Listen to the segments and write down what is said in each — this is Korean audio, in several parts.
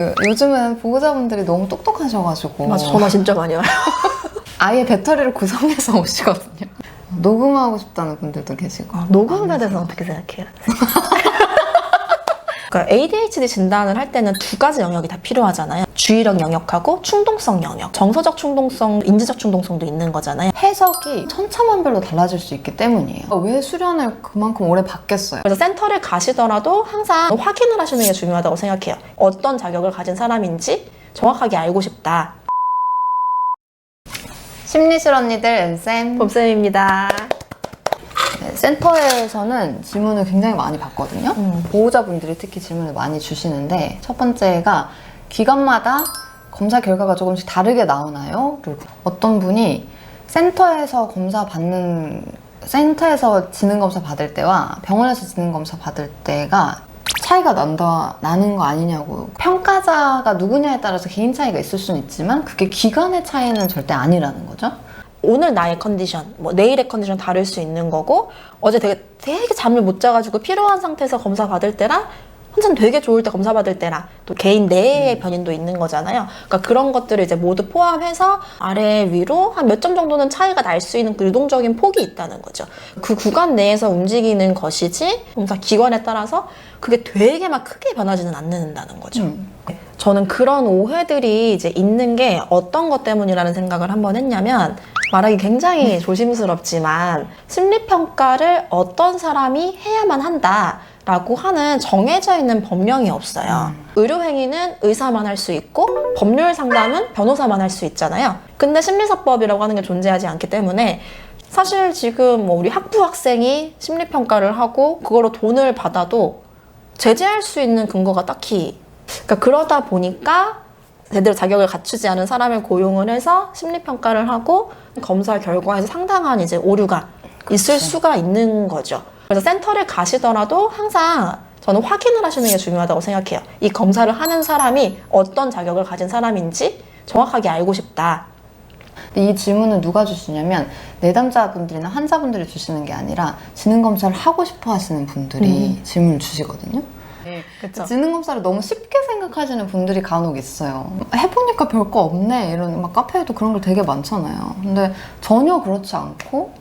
요즘은 보호자분들이 너무 똑똑하셔가지고 맞아, 전화 진짜 많이 와요. 아예 배터리를 구성해서 오시거든요. 녹음하고 싶다는 분들도 계시고. 녹음에 대해서 어떻게 생각해요? 그러니까 ADHD 진단을 할 때는 두 가지 영역이 다 필요하잖아요. 주의력 영역하고 충동성 영역. 정서적 충동성, 인지적 충동성도 있는 거잖아요. 해석이 천차만별로 달라질 수 있기 때문이에요. 왜 수련을 그만큼 오래 받겠어요? 그래서 센터를 가시더라도 항상 확인을 하시는 게 중요하다고 생각해요. 어떤 자격을 가진 사람인지 정확하게 알고 싶다. 심리실 언니들 앤쌤 봄쌤입니다. 네, 센터에서는 질문을 굉장히 많이 받거든요. 보호자분들이 특히 질문을 많이 주시는데 첫 번째가 기관마다 검사 결과가 조금씩 다르게 나오나요? 그리고 어떤 분이 센터에서 지능검사 받을 때와 병원에서 지능검사 받을 때가 차이가 나는 거 아니냐고. 평가자가 누구냐에 따라서 개인 차이가 있을 수는 있지만 그게 기관의 차이는 절대 아니라는 거죠. 오늘 나의 컨디션, 뭐 내일의 컨디션 다를 수 있는 거고, 어제 되게 잠을 못 자가지고 피로한 상태에서 검사 받을 때랑 혼자는 되게 좋을 때 검사 받을 때랑 또 개인 내의 변인도 있는 거잖아요. 그러니까 그런 것들을 이제 모두 포함해서 아래 위로 한 몇 점 정도는 차이가 날 수 있는 그 유동적인 폭이 있다는 거죠. 그 구간 내에서 움직이는 것이지 검사 기관에 따라서 그게 되게 막 크게 변하지는 않는다는 거죠. 저는 그런 오해들이 이제 있는 게 어떤 것 때문이라는 생각을 한번 했냐면, 말하기 굉장히 조심스럽지만 심리평가를 어떤 사람이 해야만 한다라고 하는 정해져 있는 법령이 없어요. 의료행위는 의사만 할 수 있고 법률 상담은 변호사만 할 수 있잖아요. 근데 심리사법이라고 하는 게 존재하지 않기 때문에 사실 지금 뭐 우리 학부 학생이 심리평가를 하고 그거로 돈을 받아도 제재할 수 있는 근거가 딱히, 그러니까 그러다 보니까 제대로 자격을 갖추지 않은 사람을 고용을 해서 심리평가를 하고 검사 결과에서 상당한 이제 오류가 있을 수가 있는 거죠. 그래서 센터를 가시더라도 항상 저는 확인을 하시는 게 중요하다고 생각해요. 이 검사를 하는 사람이 어떤 자격을 가진 사람인지 정확하게 알고 싶다. 이 질문은 누가 주시냐면 내담자분들이나 환자분들이 주시는 게 아니라 지능검사를 하고 싶어 하시는 분들이 질문을 주시거든요. 그쵸? 지능검사를 너무 쉽게 생각하시는 분들이 간혹 있어요. 해보니까 별거 없네 이런, 막 카페에도 그런 걸 되게 많잖아요. 근데 전혀 그렇지 않고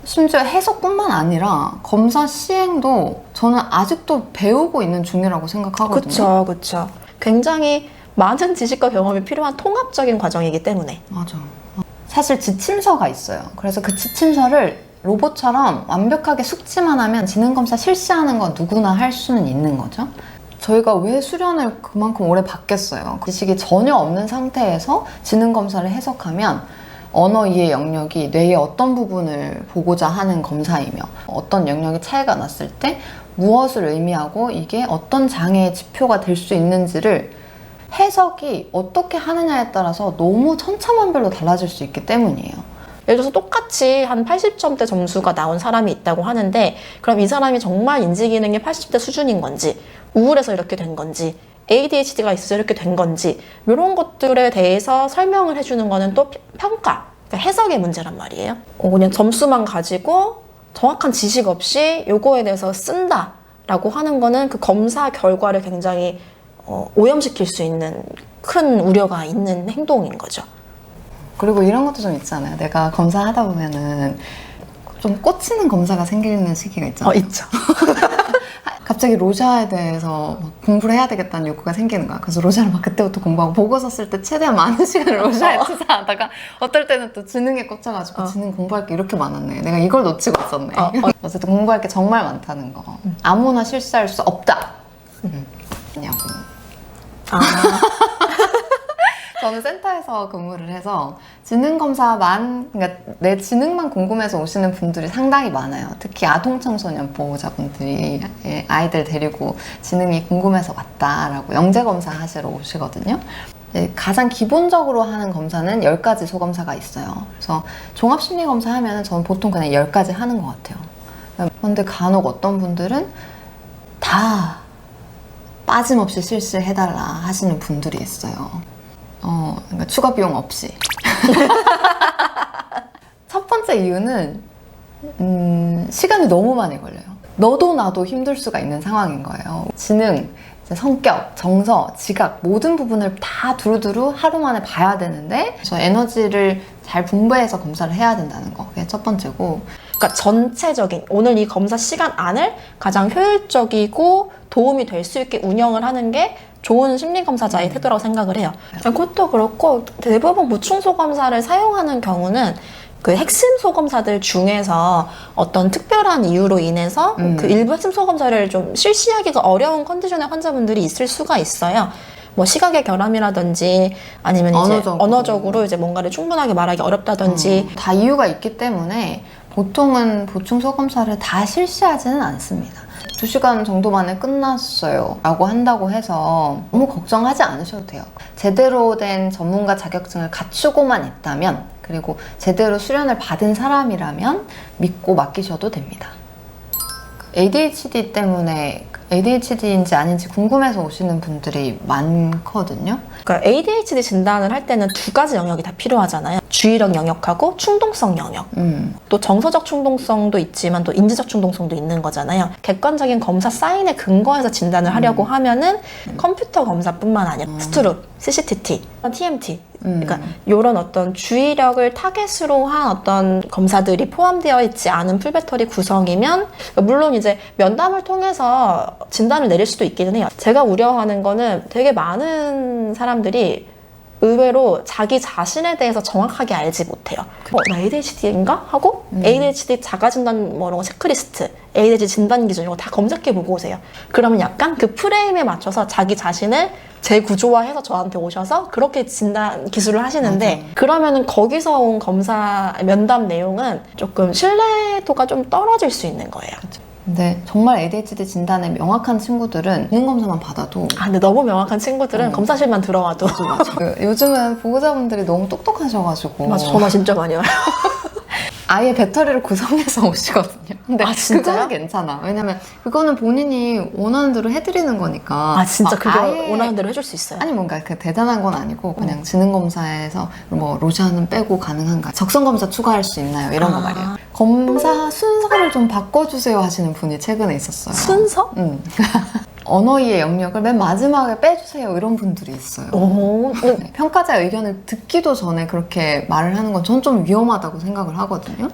심지어 해석뿐만 아니라 검사 시행도 저는 아직도 배우고 있는 중이라고 생각하거든요. 그쵸. 굉장히 많은 지식과 경험이 필요한 통합적인 과정이기 때문에. 맞아. 사실 지침서가 있어요. 그래서 그 지침서를 로봇처럼 완벽하게 숙지만 하면 지능검사 실시하는 건 누구나 할 수는 있는 거죠. 저희가 왜 수련을 그만큼 오래 받겠어요? 지식이 전혀 없는 상태에서 지능검사를 해석하면 언어 이해 영역이 뇌의 어떤 부분을 보고자 하는 검사이며 어떤 영역의 차이가 났을 때 무엇을 의미하고 이게 어떤 장애의 지표가 될 수 있는지를 해석이 어떻게 하느냐에 따라서 너무 천차만별로 달라질 수 있기 때문이에요. 예를 들어서 똑같이 한 80점대 점수가 나온 사람이 있다고 하는데, 그럼 이 사람이 정말 인지기능이 80대 수준인 건지, 우울해서 이렇게 된 건지, ADHD가 있어서 이렇게 된 건지, 이런 것들에 대해서 설명을 해주는 거는 또 평가, 그러니까 해석의 문제란 말이에요. 그냥 점수만 가지고 정확한 지식 없이 요거에 대해서 쓴다라고 하는 거는 그 검사 결과를 굉장히 오염시킬 수 있는 큰 우려가 있는 행동인 거죠. 그리고 이런 것도 좀 있잖아요. 내가 검사하다 보면은 좀 꽂히는 검사가 생기는 시기가 있잖아요. 있죠. 갑자기 로샤에 대해서 막 공부를 해야 되겠다는 욕구가 생기는 거야. 그래서 로샤를 막 그때부터 공부하고 보고서 쓸 때 최대한 많은 시간을 로샤에 투자하다가 어떨 때는 또 지능에 꽂혀가지고 지능 공부할 게 이렇게 많았네. 내가 이걸 놓치고 있었네. 어쨌든 공부할 게 정말 많다는 거. 아무나 실수할 수 없다. 냐고. 저는 센터에서 근무를 해서 지능검사만, 그러니까 내 지능만 궁금해서 오시는 분들이 상당히 많아요. 특히 아동청소년 보호자분들이 아이들 데리고 지능이 궁금해서 왔다라고 영재검사 하시러 오시거든요. 가장 기본적으로 하는 검사는 10가지 소검사가 있어요. 그래서 종합심리검사 하면 저는 보통 그냥 10가지 하는 것 같아요. 그런데 간혹 어떤 분들은 다 빠짐없이 실시해달라 하시는 분들이 있어요. 그러니까 추가 비용 없이. 첫 번째 이유는 시간이 너무 많이 걸려요. 너도 나도 힘들 수가 있는 상황인 거예요. 지능 이제 성격, 정서, 지각 모든 부분을 다 두루두루 하루 만에 봐야 되는데 저 에너지를 잘 분배해서 검사를 해야 된다는 거. 그게 첫 번째고. 그러니까 전체적인 오늘 이 검사 시간 안을 가장 효율적이고 도움이 될 수 있게 운영을 하는 게 좋은 심리검사자의 태도라고 생각을 해요. 그것도 그렇고 대부분 보충소검사를 사용하는 경우는 그 핵심 소검사들 중에서 어떤 특별한 이유로 인해서 그 일부 핵심 소검사를 좀 실시하기가 어려운 컨디션의 환자분들이 있을 수가 있어요. 뭐 시각의 결함이라든지 아니면 이제 언어적으로 이제 뭔가를 충분하게 말하기 어렵다든지 다 이유가 있기 때문에 보통은 보충 소검사를 다 실시하지는 않습니다. 2시간 정도 만에 끝났어요 라고 한다고 해서 너무 걱정하지 않으셔도 돼요. 제대로 된 전문가 자격증을 갖추고만 있다면, 그리고 제대로 수련을 받은 사람이라면 믿고 맡기셔도 됩니다. ADHD 때문에 ADHD인지 아닌지 궁금해서 오시는 분들이 많거든요. 그러니까 ADHD 진단을 할 때는 두 가지 영역이 다 필요하잖아요. 주의력 영역하고 충동성 영역. 또 정서적 충동성도 있지만 또 인지적 충동성도 있는 거잖아요. 객관적인 검사 사인에 근거해서 진단을 하려고 하면은 컴퓨터 검사뿐만 아니라 스트룹, CCTT, TMT 그러니까 이런 어떤 주의력을 타겟으로 한 어떤 검사들이 포함되어 있지 않은 풀배터리 구성이면, 물론 이제 면담을 통해서 진단을 내릴 수도 있기는 해요. 제가 우려하는 거는 되게 많은 사람들이 의외로 자기 자신에 대해서 정확하게 알지 못해요. 나 ADHD인가? 하고 ADHD 자가진단 뭐 이런 거 체크리스트, ADHD 진단 기준 이런 거 다 검색해보고 오세요. 그러면 약간 그 프레임에 맞춰서 자기 자신을 재구조화해서 저한테 오셔서 그렇게 진단 기술을 하시는데, 맞아. 그러면은 거기서 온 검사 면담 내용은 조금 신뢰도가 좀 떨어질 수 있는 거예요. 그쵸. 근데 정말 ADHD 진단에 명확한 친구들은 기능 검사만 받아도 근데 너무 명확한 친구들은 검사실만 들어와도 요즘은 보호자분들이 너무 똑똑하셔가지고 맞아, 전화 진짜 많이 와요. 아예 배터리를 구성해서 오시거든요. 근데 진짜요? 그거는 괜찮아. 왜냐면 그거는 본인이 원하는 대로 해드리는 거니까. 진짜 그거 원하는 대로 해줄 수 있어요? 아니 뭔가 그 대단한 건 아니고 그냥 지능검사에서 뭐 로션은 빼고 가능한가, 적성검사 추가할 수 있나요, 이런 거 말이에요. 검사 순서를 좀 바꿔주세요 하시는 분이 최근에 있었어요. 순서? 응. 언어의 영역을 맨 마지막에 빼주세요, 이런 분들이 있어요. 네, 평가자의 의견을 듣기도 전에 그렇게 말을 하는 건 전 좀 위험하다고 생각을 하거든요.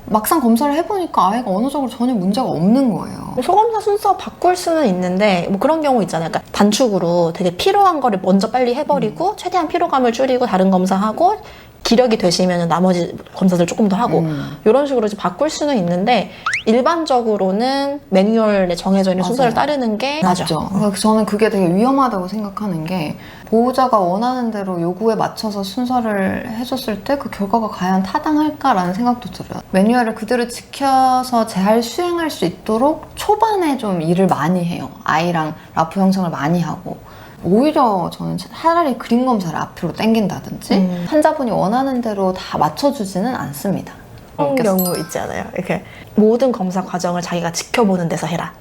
막상 검사를 해보니까 아이가 언어적으로 전혀 문제가 없는 거예요. 소검사 순서 바꿀 수는 있는데 뭐 그런 경우 있잖아요. 그러니까 단축으로 되게 필요한 거를 먼저 빨리 해버리고 최대한 피로감을 줄이고 다른 검사하고 기력이 되시면 나머지 검사들 조금 더 하고 이런 식으로 이제 바꿀 수는 있는데, 일반적으로는 매뉴얼에 정해져 있는 순서를 따르는 게 맞죠. 저는 그게 되게 위험하다고 생각하는 게, 보호자가 원하는 대로 요구에 맞춰서 순서를 해줬을 때 그 결과가 과연 타당할까라는 생각도 들어요. 매뉴얼을 그대로 지켜서 잘 수행할 수 있도록 초반에 좀 일을 많이 해요. 아이랑 라포 형성을 많이 하고. 오히려 저는 차라리 그림 검사를 앞으로 당긴다든지 환자분이 원하는 대로 다 맞춰주지는 않습니다. 그런 경우 있지 않아요? 이렇게 모든 검사 과정을 자기가 지켜보는 데서 해라.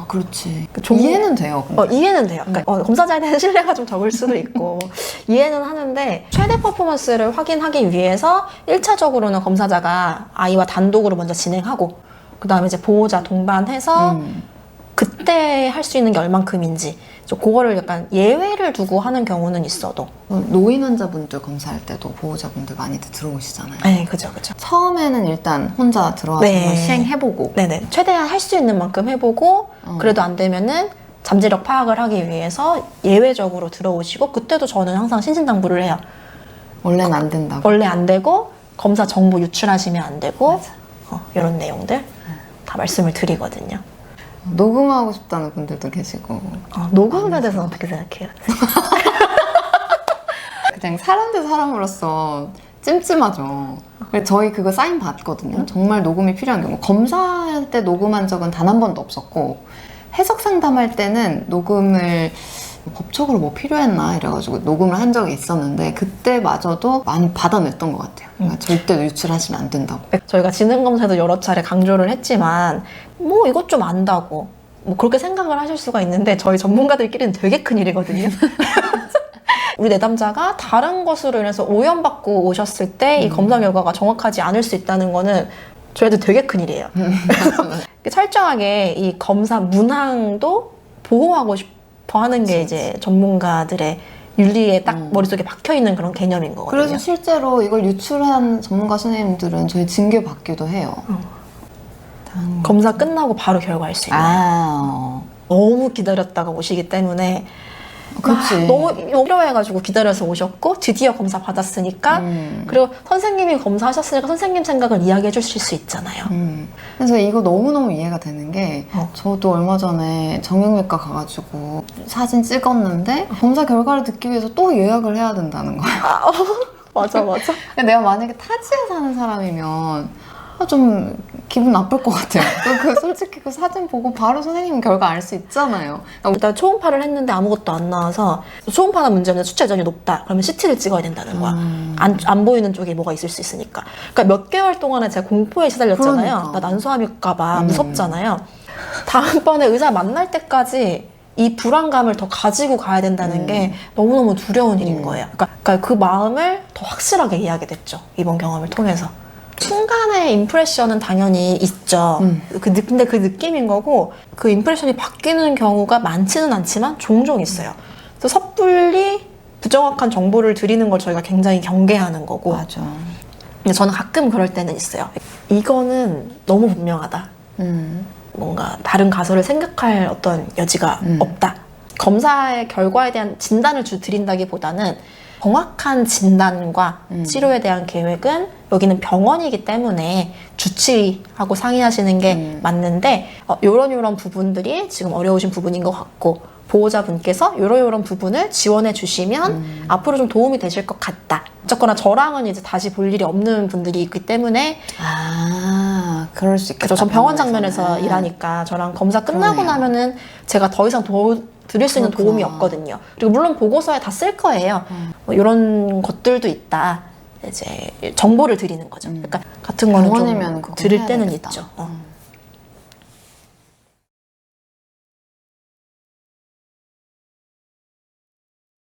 그렇지. 이해는 돼요. 이해는 돼요. 그러니까 검사자에 대한 신뢰가 좀 적을 수도 있고 이해는 하는데, 최대 퍼포먼스를 확인하기 위해서 1차적으로는 검사자가 아이와 단독으로 먼저 진행하고, 그 다음에 이제 보호자 동반해서 그때 할 수 있는 게 얼만큼인지 그거를 약간 예외를 두고 하는 경우는 있어도. 노인 환자분들 검사할 때도 보호자분들 많이들 들어오시잖아요. 네, 그죠. 처음에는 일단 혼자 들어와서 시행해보고, 네네, 최대한 할 수 있는 만큼 해보고 그래도 안 되면은 잠재력 파악을 하기 위해서 예외적으로 들어오시고, 그때도 저는 항상 신신당부를 해요. 원래는 안 된다고. 원래 안 되고 검사 정보 유출하시면 안 되고, 이런 내용들 다 말씀을 드리거든요. 녹음하고 싶다는 분들도 계시고. 녹음에 대해서는 어떻게 생각해요? 그냥 사람 대 사람으로서 찜찜하죠. 그래서 저희 그거 사인 받거든요. 정말 녹음이 필요한 경우. 검사할 때 녹음한 적은 단 한 번도 없었고, 해석 상담할 때는 녹음을 법적으로 뭐 필요했나 이래가지고 녹음을 한 적이 있었는데, 그때마저도 많이 받아냈던 것 같아요. 그러니까 절대 유출하시면 안 된다고. 저희가 지능검사도 여러 차례 강조를 했지만 뭐 이것 좀 안다고 뭐 그렇게 생각을 하실 수가 있는데, 저희 전문가들끼리는 되게 큰일이거든요. 우리 내담자가 다른 것으로 인해서 오염받고 오셨을 때 이 검사 결과가 정확하지 않을 수 있다는 거는 저희도 되게 큰일이에요. 철저하게 이 검사 문항도 보호하고 더 하는 게 이제 전문가들의 윤리에 딱 머릿속에 박혀있는 그런 개념인 거거든요. 그래서 실제로 이걸 유출한 전문가 선생님들은 저희 징계받기도 해요. 검사 끝나고 바로 결과할 수 있는. 너무 기다렸다가 오시기 때문에 그치. 너무 필요해가지고 기다려서 오셨고 드디어 검사 받았으니까 그리고 선생님이 검사하셨으니까 선생님 생각을 이야기해 주실 수 있잖아요. 그래서 이거 너무너무 이해가 되는 게 저도 얼마 전에 정형외과 가가지고 사진 찍었는데 검사 결과를 듣기 위해서 또 예약을 해야 된다는 거예요. 맞아. 내가 만약에 타지에 사는 사람이면 좀 기분 나쁠 것 같아요. 솔직히 그 사진 보고 바로 선생님 결과 알 수 있잖아요. 일단 초음파를 했는데 아무것도 안 나와서 초음파는 문제는 수치 여전히 높다. 그러면 CT를 찍어야 된다는 거야. 안 보이는 쪽에 뭐가 있을 수 있으니까. 그러니까 몇 개월 동안에 제가 공포에 시달렸잖아요. 그러니까. 나 난소암일까봐 무섭잖아요. 다음번에 의사 만날 때까지 이 불안감을 더 가지고 가야 된다는 게 너무너무 두려운 일인 거예요. 그러니까 그 마음을 더 확실하게 이해하게 됐죠. 이번 경험을 통해서. 순간의 임프레션은 당연히 있죠. 근데 그 느낌인 거고 그 임프레션이 바뀌는 경우가 많지는 않지만 종종 있어요. 그래서 섣불리 부정확한 정보를 드리는 걸 저희가 굉장히 경계하는 거고. 맞아. 근데 저는 가끔 그럴 때는 있어요. 이거는 너무 분명하다. 뭔가 다른 가설을 생각할 어떤 여지가 없다. 검사의 결과에 대한 진단을 드린다기보다는 정확한 진단과 치료에 대한 계획은 여기는 병원이기 때문에 주치의하고 상의하시는 게 맞는데 요런 부분들이 지금 어려우신 부분인 것 같고 보호자분께서 요런 부분을 지원해 주시면 앞으로 좀 도움이 되실 것 같다. 어쨌거나 저랑은 이제 다시 볼 일이 없는 분들이 있기 때문에 그럴 수 있겠다. 그래서 전 병원 장면에서 일하니까 저랑 검사 끝나고 그러네요. 나면은 제가 더 이상 드릴 수 있는 그렇구나. 도움이 없거든요. 그리고 물론 보고서에 다 쓸 거예요. 뭐 이런 것들도 있다. 이제 정보를 드리는 거죠. 그러니까 같은 거는 병원이면 좀 그건 드릴 때는 해야겠다. 있죠.